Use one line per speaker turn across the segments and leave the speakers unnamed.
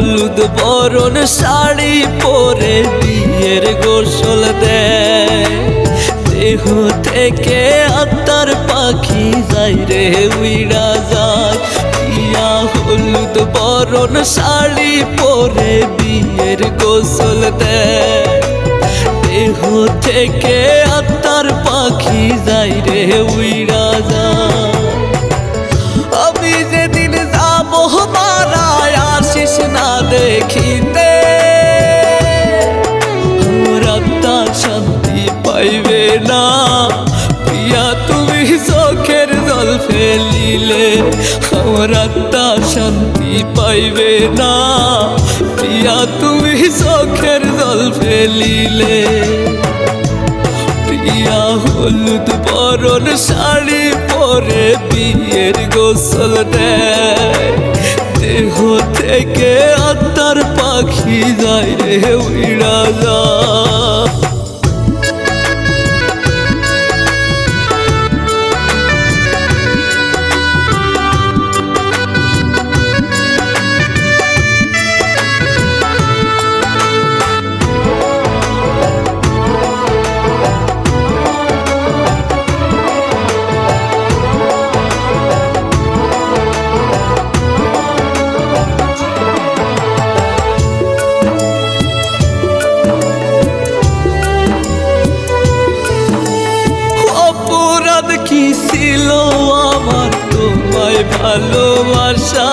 হলুদ বরণ শাড়ি পরে বিয়ের গোসল দেয়। দেহ থেকে আত্মার পাখি যায় রে উইড়া যায়। পিয়া হলুদ বরণ শাড়ি পরে বিয়ের গোসল দেয়। দেহ থেকে আত্মার পাখি যায় রে উইড়া যায়। আমি যেদিন যাব মারায় আসিস না দেখিতে, আমার আত্মা শান্তি পাইবে না। প্রিয়া তুমি চোখের জল ফেলিলে আমার আত্মা শান্তি পাইবে না। প্রিয়া তুমি চোখের জল ফেলিলে। প্রিয়া হলুদ বরণ শাড়ি পরে বিয়ের গোসল দেয়। দেহ থেকে আত্মার পাখি যায় রে উইড়া যায়। কি ছিল আমার তোমায় ভালোবাসা,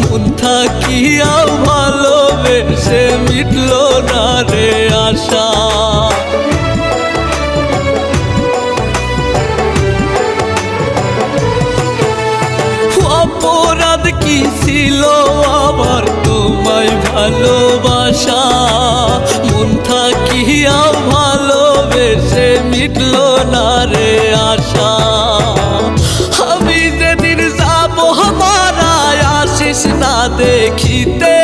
মন থাকিয়াও ভালোবেসে মিটল না রে আশা। অপরাধ কি ছিল আমার তোমায় ভালোবাসা, মন থাকিয়াও ভালোবেসে মিটল না রে আশা। আমি যেদিন যাব মারায় আসিস না দেখিতে,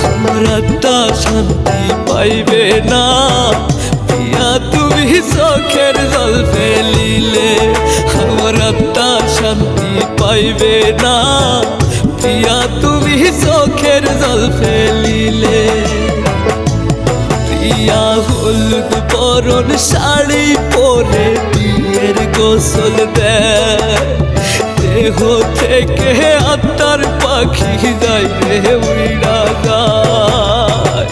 আমার আত্মা শান্তি পাইবে না। প্রিয়া তুমি চোখের জল ফেলিলে আমার আত্মা শান্তি পাইবে না। প্রিয়া তুমি চোখের জল ফেলিলে। প্রিয়া হলুদ বরণ শাড়ি পরে বিয়ের গোসল দেয়। দেহ থেকে আত্মার পাখি যায় রে উইড়া যায়।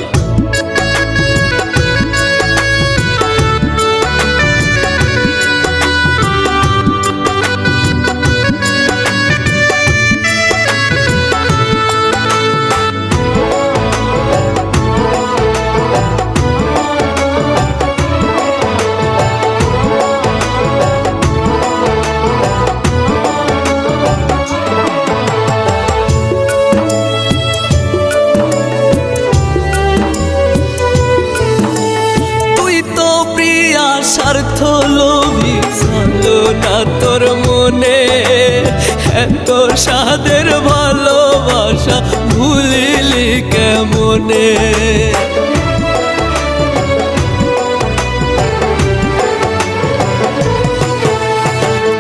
স্বার্থ লোভী চলো না তোর মনে, এত সাদের ভালোবাসা ভুলিলি কেমনে।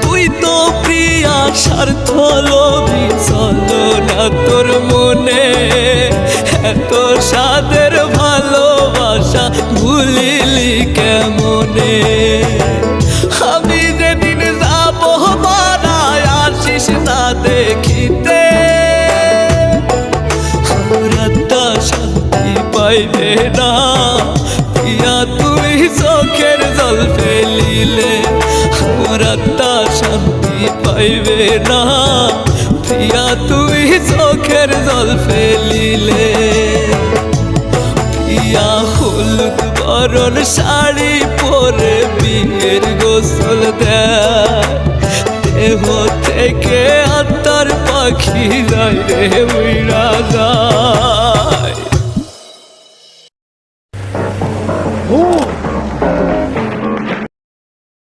তুই তো প্রিয়া স্বার্থ লোভী চলো না তোর মনে, এত সাদের ভালোবাসা ভুলিলি কেমনে। আমি যেদিন যাব মারায় আসিস না দেখিতে, আমার আত্মা শান্তি পাইবে না। প্রিয়া তুমি চোখের জল ফেলিলে আমার আত্মা শান্তি পাইবে না। প্রিয়া তুমি চোখের জল ফেলিলে। প্রিয়া হলুদ বরণ শাড়ি পরে বিয়ের গোসল দেয়। দেহ থেকে আত্মার পাখি যায় রে উইড়া যায়।